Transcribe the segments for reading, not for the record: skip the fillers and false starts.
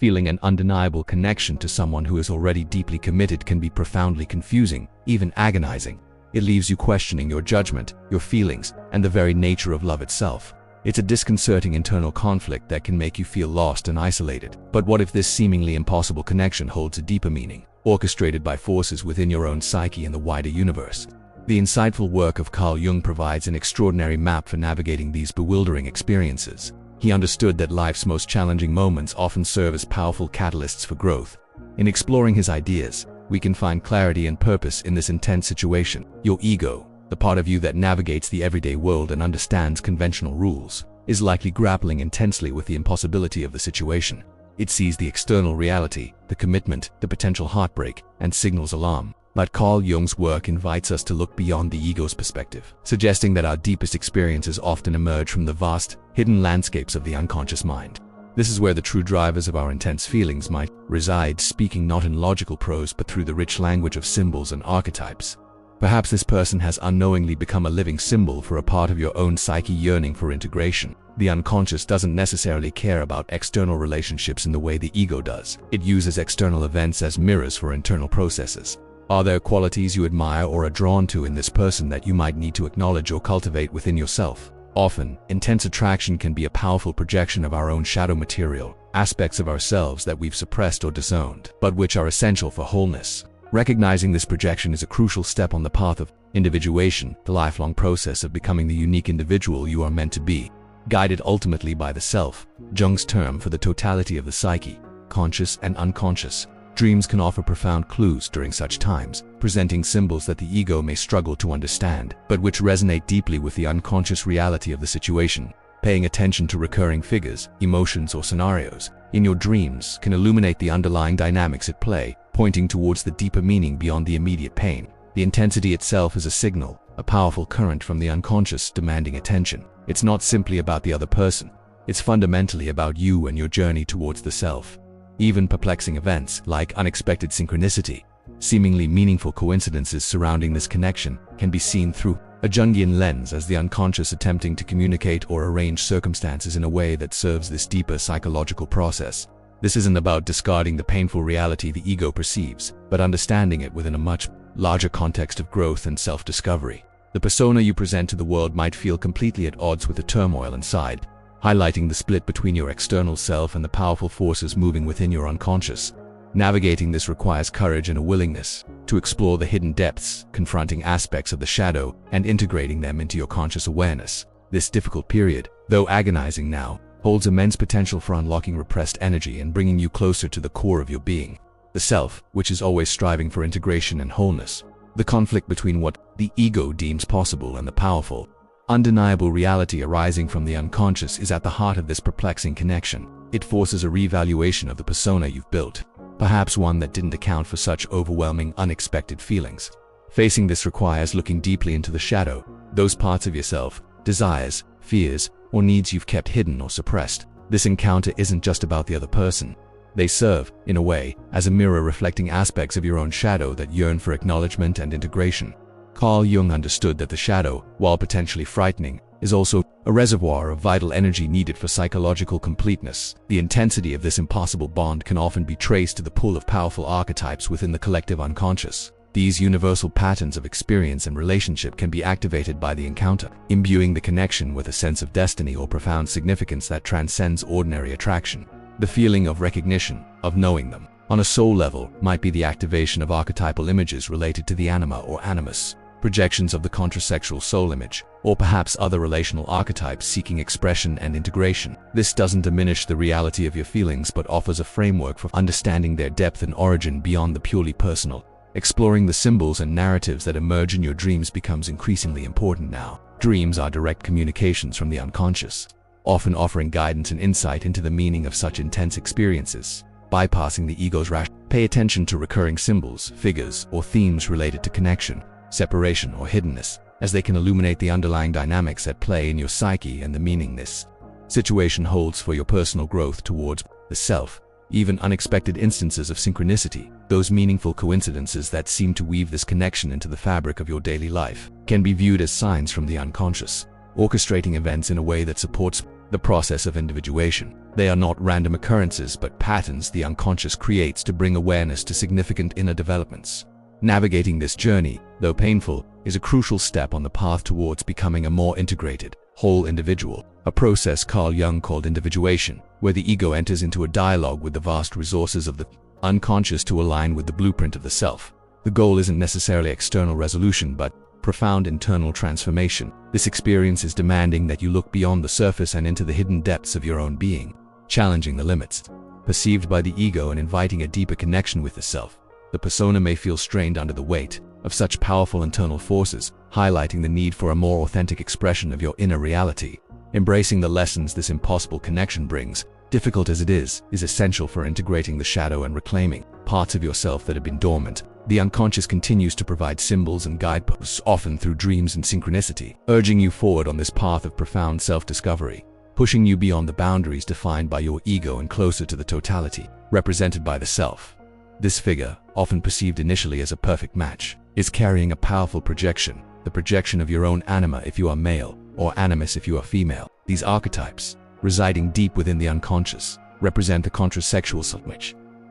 Feeling an undeniable connection to someone who is already deeply committed can be profoundly confusing, even agonizing. It leaves you questioning your judgment, your feelings, and the very nature of love itself. It's a disconcerting internal conflict that can make you feel lost and isolated. But what if this seemingly impossible connection holds a deeper meaning, orchestrated by forces within your own psyche and the wider universe? The insightful work of Carl Jung provides an extraordinary map for navigating these bewildering experiences. He understood that life's most challenging moments often serve as powerful catalysts for growth. In exploring his ideas, we can find clarity and purpose in this intense situation. Your ego, the part of you that navigates the everyday world and understands conventional rules, is likely grappling intensely with the impossibility of the situation. It sees the external reality, the commitment, the potential heartbreak, and signals alarm. But Carl Jung's work invites us to look beyond the ego's perspective, suggesting that our deepest experiences often emerge from the vast, hidden landscapes of the unconscious mind. This is where the true drivers of our intense feelings might reside, speaking not in logical prose but through the rich language of symbols and archetypes. Perhaps this person has unknowingly become a living symbol for a part of your own psyche yearning for integration. The unconscious doesn't necessarily care about external relationships in the way the ego does. It uses external events as mirrors for internal processes. Are there qualities you admire or are drawn to in this person that you might need to acknowledge or cultivate within yourself? Often, intense attraction can be a powerful projection of our own shadow material, aspects of ourselves that we've suppressed or disowned, but which are essential for wholeness. Recognizing this projection is a crucial step on the path of individuation, the lifelong process of becoming the unique individual you are meant to be. Guided ultimately by the self, Jung's term for the totality of the psyche, conscious and unconscious, dreams can offer profound clues during such times, presenting symbols that the ego may struggle to understand, but which resonate deeply with the unconscious reality of the situation. Paying attention to recurring figures, emotions, or scenarios in your dreams can illuminate the underlying dynamics at play, pointing towards the deeper meaning beyond the immediate pain. The intensity itself is a signal, a powerful current from the unconscious demanding attention. It's not simply about the other person. It's fundamentally about you and your journey towards the self. Even perplexing events, like unexpected synchronicity, seemingly meaningful coincidences surrounding this connection, can be seen through a Jungian lens as the unconscious attempting to communicate or arrange circumstances in a way that serves this deeper psychological process. This isn't about discarding the painful reality the ego perceives, but understanding it within a much larger context of growth and self-discovery. The persona you present to the world might feel completely at odds with the turmoil inside, highlighting the split between your external self and the powerful forces moving within your unconscious. Navigating this requires courage and a willingness to explore the hidden depths, confronting aspects of the shadow and integrating them into your conscious awareness. This difficult period, though agonizing now, holds immense potential for unlocking repressed energy and bringing you closer to the core of your being, the self, which is always striving for integration and wholeness. The conflict between what the ego deems possible and the powerful, undeniable reality arising from the unconscious is at the heart of this perplexing connection. It forces a reevaluation of the persona you've built, perhaps one that didn't account for such overwhelming, unexpected feelings. Facing this requires looking deeply into the shadow, those parts of yourself, desires, fears, or needs you've kept hidden or suppressed. This encounter isn't just about the other person. They serve, in a way, as a mirror reflecting aspects of your own shadow that yearn for acknowledgement and integration. Carl Jung understood that the shadow, while potentially frightening, is also a reservoir of vital energy needed for psychological completeness. The intensity of this impossible bond can often be traced to the pull of powerful archetypes within the collective unconscious. These universal patterns of experience and relationship can be activated by the encounter, imbuing the connection with a sense of destiny or profound significance that transcends ordinary attraction. The feeling of recognition, of knowing them, on a soul level, might be the activation of archetypal images related to the anima or animus, projections of the contrasexual soul image, or perhaps other relational archetypes seeking expression and integration. This doesn't diminish the reality of your feelings but offers a framework for understanding their depth and origin beyond the purely personal. Exploring the symbols and narratives that emerge in your dreams becomes increasingly important now. Dreams are direct communications from the unconscious, often offering guidance and insight into the meaning of such intense experiences. Bypassing the ego's rationale, pay attention to recurring symbols, figures, or themes related to connection, separation, or hiddenness, as they can illuminate the underlying dynamics at play in your psyche and the meaning this situation holds for your personal growth towards the self. Even unexpected instances of synchronicity, those meaningful coincidences that seem to weave this connection into the fabric of your daily life, can be viewed as signs from the unconscious, orchestrating events in a way that supports the process of individuation. They are not random occurrences but patterns the unconscious creates to bring awareness to significant inner developments. Navigating this journey, though painful, is a crucial step on the path towards becoming a more integrated, whole individual, a process Carl Jung called individuation, where the ego enters into a dialogue with the vast resources of the unconscious to align with the blueprint of the self. The goal isn't necessarily external resolution but profound internal transformation. This experience is demanding that you look beyond the surface and into the hidden depths of your own being, challenging the limits perceived by the ego and inviting a deeper connection with the self. The persona may feel strained under the weight of such powerful internal forces, highlighting the need for a more authentic expression of your inner reality. Embracing the lessons this impossible connection brings, difficult as it is essential for integrating the shadow and reclaiming parts of yourself that have been dormant. The unconscious continues to provide symbols and guideposts, often through dreams and synchronicity, urging you forward on this path of profound self-discovery, pushing you beyond the boundaries defined by your ego and closer to the totality represented by the self. This figure, often perceived initially as a perfect match, is carrying a powerful projection, the projection of your own anima if you are male, or animus if you are female. These archetypes, residing deep within the unconscious, represent the contrasexual self.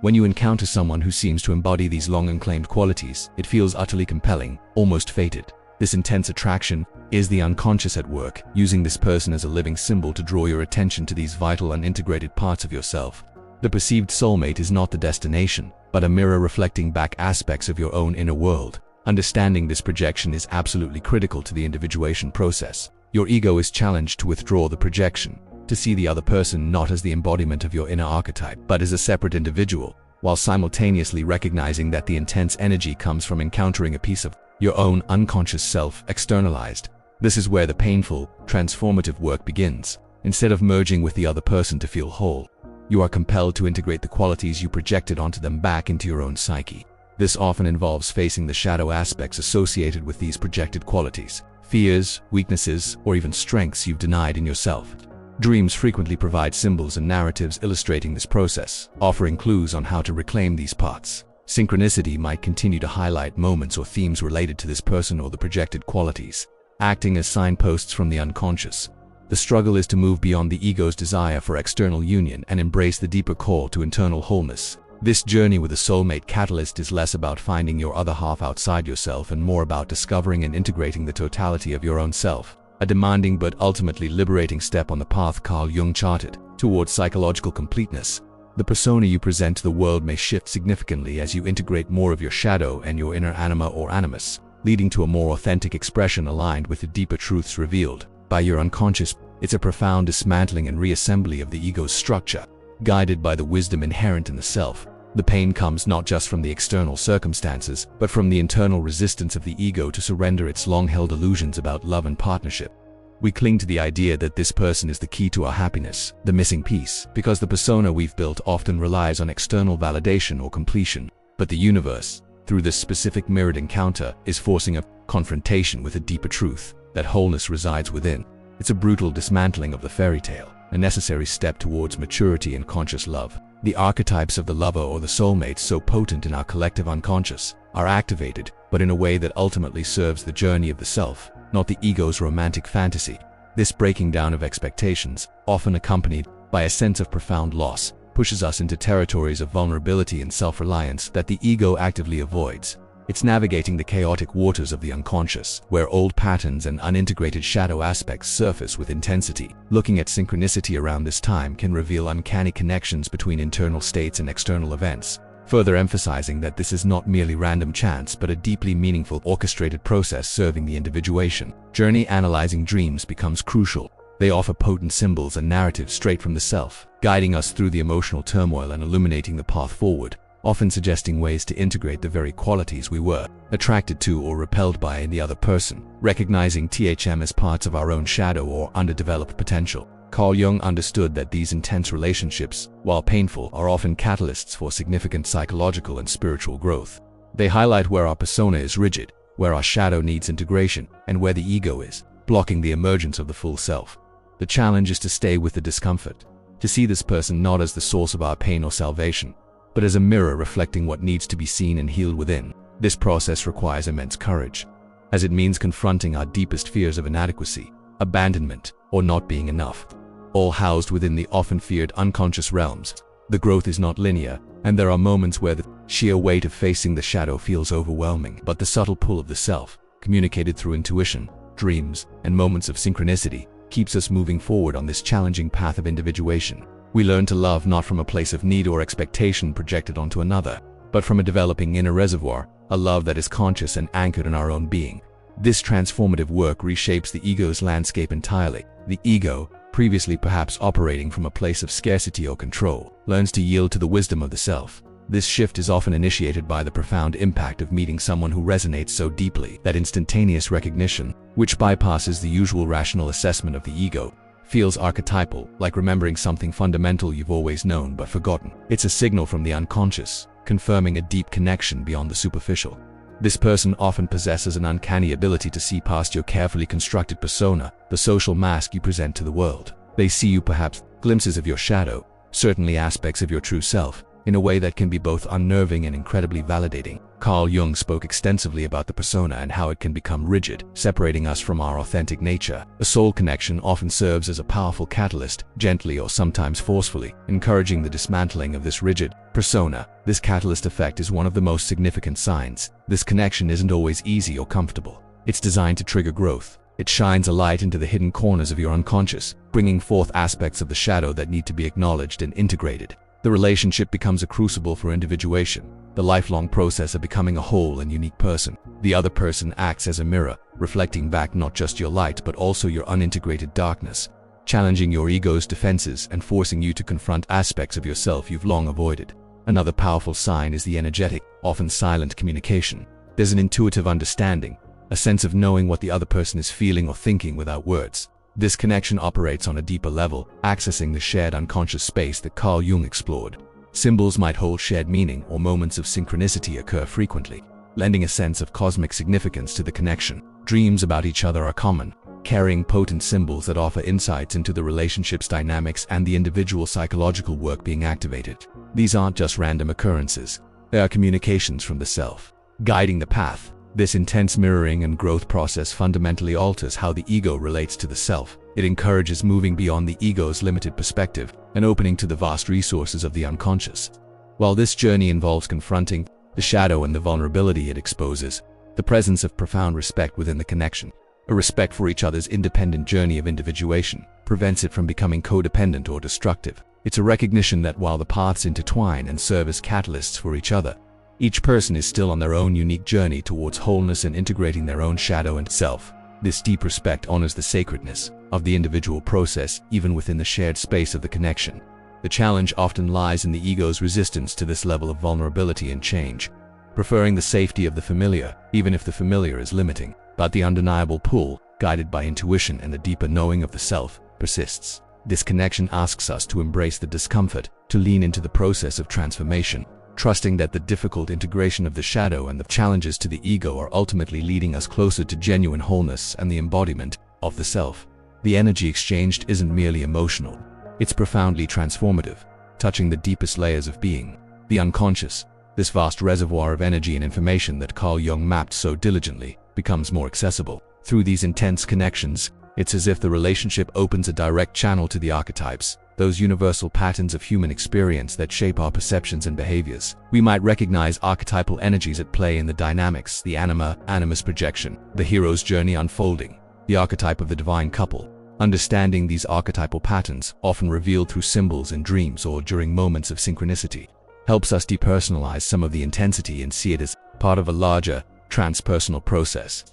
When you encounter someone who seems to embody these long unclaimed qualities, it feels utterly compelling, almost fated. This intense attraction is the unconscious at work, using this person as a living symbol to draw your attention to these vital unintegrated parts of yourself. The perceived soulmate is not the destination, but a mirror reflecting back aspects of your own inner world. Understanding this projection is absolutely critical to the individuation process. Your ego is challenged to withdraw the projection, to see the other person not as the embodiment of your inner archetype, but as a separate individual, while simultaneously recognizing that the intense energy comes from encountering a piece of your own unconscious self externalized. This is where the painful, transformative work begins. Instead of merging with the other person to feel whole, you are compelled to integrate the qualities you projected onto them back into your own psyche. This often involves facing the shadow aspects associated with these projected qualities, fears, weaknesses, or even strengths you've denied in yourself. Dreams frequently provide symbols and narratives illustrating this process, offering clues on how to reclaim these parts. Synchronicity might continue to highlight moments or themes related to this person or the projected qualities, acting as signposts from the unconscious. The struggle is to move beyond the ego's desire for external union and embrace the deeper call to internal wholeness. This journey with a soulmate catalyst is less about finding your other half outside yourself and more about discovering and integrating the totality of your own self. A demanding but ultimately liberating step on the path Carl Jung charted towards psychological completeness. The persona you present to the world may shift significantly as you integrate more of your shadow and your inner anima or animus, leading to a more authentic expression aligned with the deeper truths revealed by your unconscious. It's a profound dismantling and reassembly of the ego's structure, guided by the wisdom inherent in the self. The pain comes not just from the external circumstances, but from the internal resistance of the ego to surrender its long-held illusions about love and partnership. We cling to the idea that this person is the key to our happiness, the missing piece, because the persona we've built often relies on external validation or completion. But the universe, through this specific mirrored encounter, is forcing a confrontation with a deeper truth, that wholeness resides within. It's a brutal dismantling of the fairy tale, a necessary step towards maturity and conscious love. The archetypes of the lover or the soulmate, so potent in our collective unconscious, are activated, but in a way that ultimately serves the journey of the self, not the ego's romantic fantasy. This breaking down of expectations, often accompanied by a sense of profound loss, pushes us into territories of vulnerability and self-reliance that the ego actively avoids. It's navigating the chaotic waters of the unconscious, where old patterns and unintegrated shadow aspects surface with intensity. Looking at synchronicity around this time can reveal uncanny connections between internal states and external events, further emphasizing that this is not merely random chance but a deeply meaningful orchestrated process serving the individuation journey. Analyzing dreams becomes crucial. They offer potent symbols and narratives straight from the self, guiding us through the emotional turmoil and illuminating the path forward, often suggesting ways to integrate the very qualities we were attracted to or repelled by in the other person. Recognizing THM as parts of our own shadow or underdeveloped potential, Carl Jung understood that these intense relationships, while painful, are often catalysts for significant psychological and spiritual growth. They highlight where our persona is rigid, where our shadow needs integration, and where the ego is blocking the emergence of the full self. The challenge is to stay with the discomfort, to see this person not as the source of our pain or salvation, but as a mirror reflecting what needs to be seen and healed within. This process requires immense courage, as it means confronting our deepest fears of inadequacy, abandonment, or not being enough. all housed within the often feared unconscious realms. The growth is not linear, and there are moments where the sheer weight of facing the shadow feels overwhelming. But the subtle pull of the self, communicated through intuition, dreams, and moments of synchronicity, keeps us moving forward on this challenging path of individuation. We learn to love not from a place of need or expectation projected onto another, but from a developing inner reservoir, a love that is conscious and anchored in our own being. This transformative work reshapes the ego's landscape entirely. The ego, previously perhaps operating from a place of scarcity or control, learns to yield to the wisdom of the self. This shift is often initiated by the profound impact of meeting someone who resonates so deeply that instantaneous recognition, which bypasses the usual rational assessment of the ego, feels archetypal, like remembering something fundamental you've always known but forgotten. It's a signal from the unconscious, confirming a deep connection beyond the superficial. This person often possesses an uncanny ability to see past your carefully constructed persona, the social mask you present to the world. They see you, perhaps glimpses of your shadow, certainly aspects of your true self, in a way that can be both unnerving and incredibly validating. Carl Jung spoke extensively about the persona and how it can become rigid, separating us from our authentic nature. A soul connection often serves as a powerful catalyst, gently or sometimes forcefully, encouraging the dismantling of this rigid persona. This catalyst effect is one of the most significant signs. This connection isn't always easy or comfortable. It's designed to trigger growth. It shines a light into the hidden corners of your unconscious, bringing forth aspects of the shadow that need to be acknowledged and integrated. The relationship becomes a crucible for individuation, the lifelong process of becoming a whole and unique person. The other person acts as a mirror, reflecting back not just your light but also your unintegrated darkness, challenging your ego's defenses and forcing you to confront aspects of yourself you've long avoided. Another powerful sign is the energetic, often silent communication. There's an intuitive understanding, a sense of knowing what the other person is feeling or thinking without words. This connection operates on a deeper level, accessing the shared unconscious space that Carl Jung explored. Symbols might hold shared meaning, or moments of synchronicity occur frequently, lending a sense of cosmic significance to the connection. Dreams about each other are common, carrying potent symbols that offer insights into the relationship's dynamics and the individual psychological work being activated. These aren't just random occurrences, they are communications from the self, guiding the path. This intense mirroring and growth process fundamentally alters how the ego relates to the self. It encourages moving beyond the ego's limited perspective and opening to the vast resources of the unconscious. While this journey involves confronting the shadow and the vulnerability it exposes, the presence of profound respect within the connection, a respect for each other's independent journey of individuation, prevents it from becoming codependent or destructive. It's a recognition that while the paths intertwine and serve as catalysts for each other, each person is still on their own unique journey towards wholeness and integrating their own shadow and self. This deep respect honors the sacredness of the individual process, even within the shared space of the connection. The challenge often lies in the ego's resistance to this level of vulnerability and change, preferring the safety of the familiar, even if the familiar is limiting. But the undeniable pull, guided by intuition and the deeper knowing of the self, persists. This connection asks us to embrace the discomfort, to lean into the process of transformation, trusting that the difficult integration of the shadow and the challenges to the ego are ultimately leading us closer to genuine wholeness and the embodiment of the self. The energy exchanged isn't merely emotional, it's profoundly transformative, touching the deepest layers of being. The unconscious, this vast reservoir of energy and information that Carl Jung mapped so diligently, becomes more accessible. Through these intense connections, it's as if the relationship opens a direct channel to the archetypes, those universal patterns of human experience that shape our perceptions and behaviors. We might recognize archetypal energies at play in the dynamics, the animus projection, the hero's journey unfolding, the archetype of the divine couple. Understanding these archetypal patterns, often revealed through symbols in dreams or during moments of synchronicity, helps us depersonalize some of the intensity and see it as part of a larger, transpersonal process.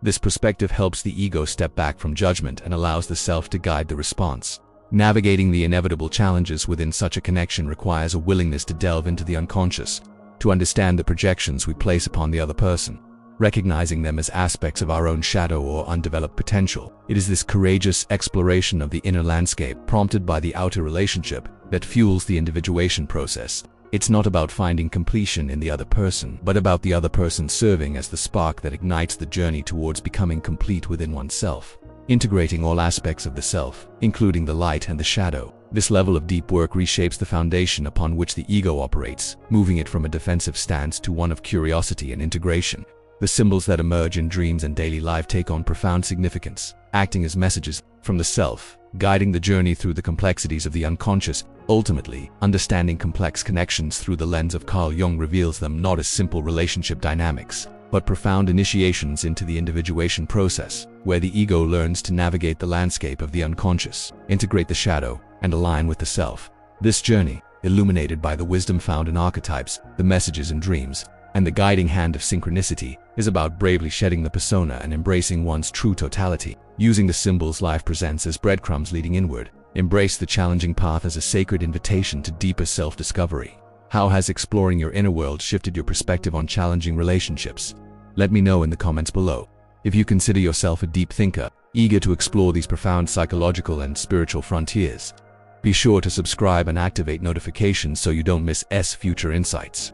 This perspective helps the ego step back from judgment and allows the self to guide the response. Navigating the inevitable challenges within such a connection requires a willingness to delve into the unconscious, to understand the projections we place upon the other person, recognizing them as aspects of our own shadow or undeveloped potential. It is this courageous exploration of the inner landscape, prompted by the outer relationship, that fuels the individuation process. It's not about finding completion in the other person, but about the other person serving as the spark that ignites the journey towards becoming complete within oneself. Integrating all aspects of the self, including the light and the shadow. This level of deep work reshapes the foundation upon which the ego operates, moving it from a defensive stance to one of curiosity and integration. The symbols that emerge in dreams and daily life take on profound significance. acting as messages from the self, guiding the journey through the complexities of the unconscious. Ultimately, understanding complex connections through the lens of Carl Jung reveals them not as simple relationship dynamics, but profound initiations into the individuation process, where the ego learns to navigate the landscape of the unconscious, integrate the shadow, and align with the self. This journey, illuminated by the wisdom found in archetypes, the messages in dreams, and the guiding hand of synchronicity, is about bravely shedding the persona and embracing one's true totality. Using the symbols life presents as breadcrumbs leading inward, embrace the challenging path as a sacred invitation to deeper self-discovery. How has exploring your inner world shifted your perspective on challenging relationships? Let me know in the comments below. If you consider yourself a deep thinker, eager to explore these profound psychological and spiritual frontiers, be sure to subscribe and activate notifications so you don't miss future insights.